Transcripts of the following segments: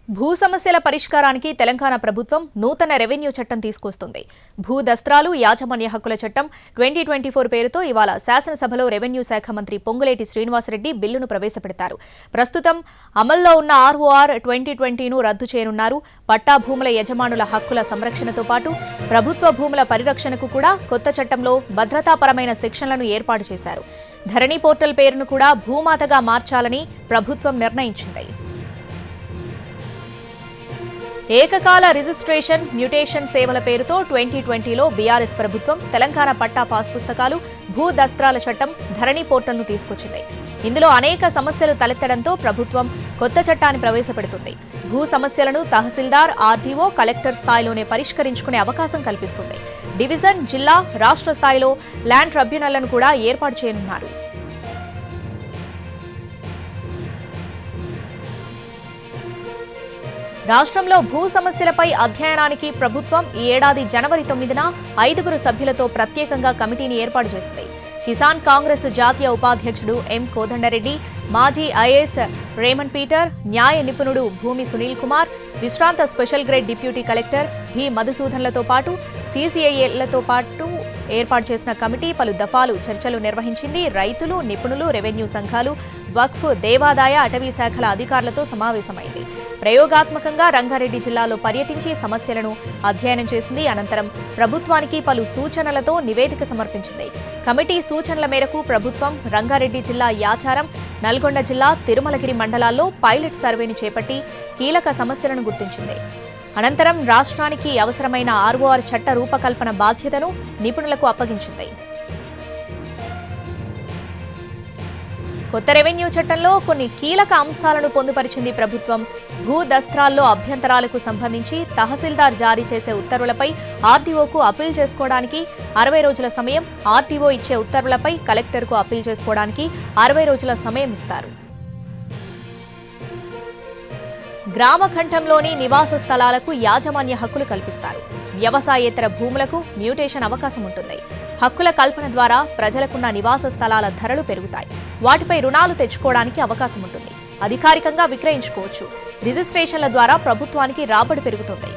భూ సమస్యల పరిష్కారానికి తెలంగాణ ప్రభుత్వం నూతన రెవెన్యూ చట్టం తీసుకొస్తుంది. భూ దస్త్రాలు యాజమాన్య హక్కుల చట్టం 2024 పేరుతో ఇవాళ శాసనసభలో రెవెన్యూ శాఖ మంత్రి పొంగులేటి శ్రీనివాసరెడ్డి బిల్లును ప్రవేశపెడతారు. ప్రస్తుతం అమల్లో ఉన్న ఆర్ఓఆర్ 2020ను రద్దు చేయనున్నారు. పట్టా భూముల యజమానుల హక్కుల సంరక్షణతో పాటు ప్రభుత్వ భూముల పరిరక్షణకు కూడా కొత్త చట్టంలో భద్రతాపరమైన సెక్షన్లను ఏర్పాటు చేశారు. ధరణి పోర్టల్ పేరును కూడా భూమాతగా మార్చాలని ప్రభుత్వం నిర్ణయించింది. ఏకకాల రిజిస్ట్రేషన్, మ్యూటేషన్ సేవల పేరుతో 2020లో బీఆర్ఎస్ ప్రభుత్వం తెలంగాణ పట్టా పాస్ పుస్తకాలు, భూ దస్త్రాల చట్టం, ధరణి పోర్టల్ను తీసుకొచ్చింది. ఇందులో అనేక సమస్యలు తలెత్తడంతో ప్రభుత్వం కొత్త చట్టాన్ని ప్రవేశపెడుతుంది. భూ సమస్యలను తహసీల్దార్, ఆర్టీఓ, కలెక్టర్ స్థాయిలోనే పరిష్కరించుకునే అవకాశం కల్పిస్తుంది. డివిజన్, జిల్లా, రాష్ట్ర స్థాయిలో ల్యాండ్ ట్రిబ్యునళ్లను కూడా ఏర్పాటు చేయనున్నారు. రాష్ట్రంలో భూ సమస్యలపై అధ్యయనానికి ప్రభుత్వం ఈ ఏడాది జనవరి 9న 5 సభ్యులతో ప్రత్యేకంగా కమిటీని ఏర్పాటు చేసింది. కిసాన్ కాంగ్రెస్ జాతీయ ఉపాధ్యక్షుడు ఎం కోదండరెడ్డి, మాజీ ఐఏఎస్ రేమండ్ పీటర్, న్యాయ నిపుణుడు భూమి సునీల్ కుమార్, విశ్రాంత special grade deputy collector B మధుసూదన్లతో పాటు సీసీఐఏలతో పాటు ఏర్పాటు చేసిన కమిటీ పలు దఫాలు చర్చలు నిర్వహించింది. రైతులు, నిపుణులు, రెవెన్యూ సంఘాలు, వక్ఫ్, దేవాదాయ, అటవీ శాఖల అధికారులతో సమావేశమైంది. ప్రయోగాత్మకంగా రంగారెడ్డి జిల్లాలో పర్యటించి సమస్యలను అధ్యయనం చేసింది. అనంతరం ప్రభుత్వానికి పలు సూచనలతో నివేదిక సమర్పించింది. కమిటీ సూచనల మేరకు ప్రభుత్వం రంగారెడ్డి జిల్లా యాచారం, నల్గొండ జిల్లా తిరుమలగిరి మండలాల్లో పైలట్ సర్వేను చేపట్టి కీలక సమస్యలను గుర్తించింది. అనంతరం రాష్ట్రానికి అవసరమైన ఆర్ఓఆర్ చట్ట రూపకల్పన బాధ్యతను నిపుణులకు అప్పగించింది. కొత్త రెవెన్యూ చట్టంలో కొన్ని కీలక అంశాలను పొందుపరిచింది ప్రభుత్వం. భూ దస్త్రాల్లో అభ్యంతరాలకు సంబంధించి తహసీల్దార్ జారీ చేసే ఉత్తర్వులపై ఆర్టీఓకు అప్పీల్ చేసుకోవడానికి 60 రోజుల సమయం, ఆర్టీఓ ఇచ్చే ఉత్తర్వులపై కలెక్టర్కు అప్పీల్ చేసుకోవడానికి 60 రోజుల సమయం ఇస్తారు. గ్రామఖండంలోని నివాస స్థలాలకు యాజమాన్య హక్కులు కల్పిస్తారు. వ్యవసాయేతర భూములకు మ్యూటేషన్ అవకాశం ఉంటుంది. హక్కుల కల్పన ద్వారా ప్రజలకున్న నివాస స్థలాల ధరలు పెరుగుతాయి. వాటిపై రుణాలు తెచ్చుకోవడానికి అవకాశం ఉంటుంది. అధికారికంగా విక్రయించుకోవచ్చు. రిజిస్ట్రేషన్ల ద్వారా ప్రభుత్వానికి రాబడి పెరుగుతుంది.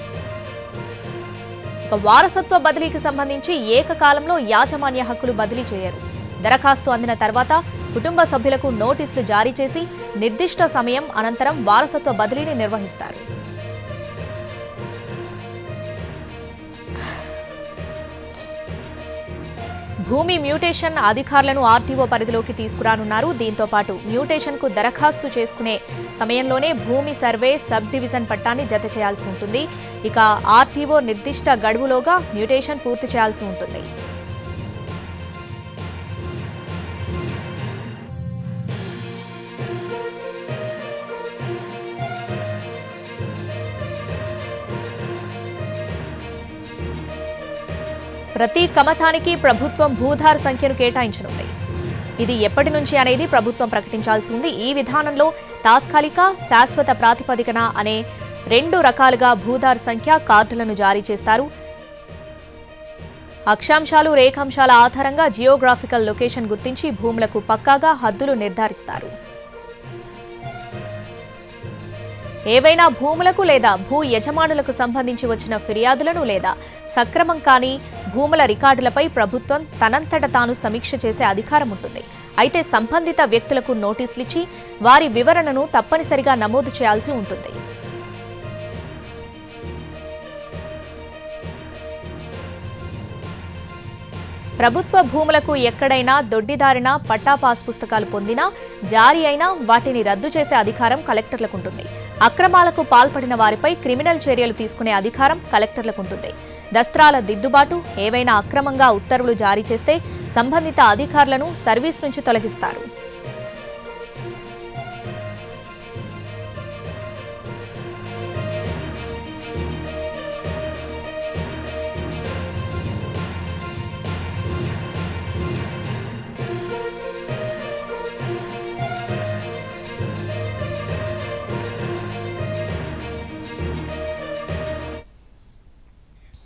వారసత్వ బదిలీకి సంబంధించి ఏకకాలంలో యాజమాన్య హక్కులు బదిలీ చేయరు. దరఖాస్తు అందిన తర్వాత కుటుంబ సభ్యులకు నోటీసులు జారీ చేసి నిర్దిష్ట సమయం అనంతరం వారసత్వ బదిలీని నిర్వహిస్తారు. భూమి మ్యూటేషన్ అధికారులను ఆర్టీఓ పరిధిలోకి తీసుకురానున్నారు. దీంతో పాటు మ్యూటేషన్కు దరఖాస్తు చేసుకునే సమయంలోనే భూమి సర్వే, సబ్ డివిజన్ పట్టాన్ని జత చేయాల్సి ఉంటుంది. ఇక ఆర్టీఓ నిర్దిష్ట గడువులోగా మ్యూటేషన్ పూర్తి చేయాల్సి ఉంటుంది. ప్రతి కమతానికి ప్రభుత్వం భూధార్ సంఖ్యను కేటాయించనుంది. ఇది ఎప్పటి నుంచి అనేది ప్రభుత్వం ప్రకటించాల్సి ఉంది. ఈ విధానంలో తాత్కాలిక, శాశ్వత ప్రాతిపదికన అనే 2 రకాలుగా భూధార్ సంఖ్య కార్డులను జారీ చేస్తారు. అక్షాంశాలు, రేఖాంశాల ఆధారంగా జియోగ్రాఫికల్ లొకేషన్ గుర్తించి భూములకు పక్కాగా హద్దులు నిర్ధారిస్తారు. ఏవైనా భూములకు లేదా భూ యజమానులకు సంబంధించి వచ్చిన ఫిర్యాదులను లేదా సక్రమం కాని భూముల రికార్డులపై ప్రభుత్వం తనంతట తాను సమీక్ష చేసే అధికారం ఉంటుంది. అయితే సంబంధిత వ్యక్తులకు నోటీసులిచ్చి వారి వివరణను తప్పనిసరిగా నమోదు చేయాల్సి ఉంటుంది. ప్రభుత్వ భూములకు ఎక్కడైనా దొడ్డిదారిన పట్టా పాస్ పుస్తకాలు పొందినా, జారీ అయినా వాటిని రద్దు చేసే అధికారం కలెక్టర్లకు ఉంటుంది. అక్రమాలకు పాల్పడిన వారిపై క్రిమినల్ చర్యలు తీసుకునే అధికారం కలెక్టర్లకు ఉంటుంది. దస్త్రాల దిద్దుబాటు, ఏవైనా అక్రమంగా ఉత్తర్వులు జారీ చేస్తే సంబంధిత అధికారులను సర్వీస్ నుంచి తొలగిస్తారు.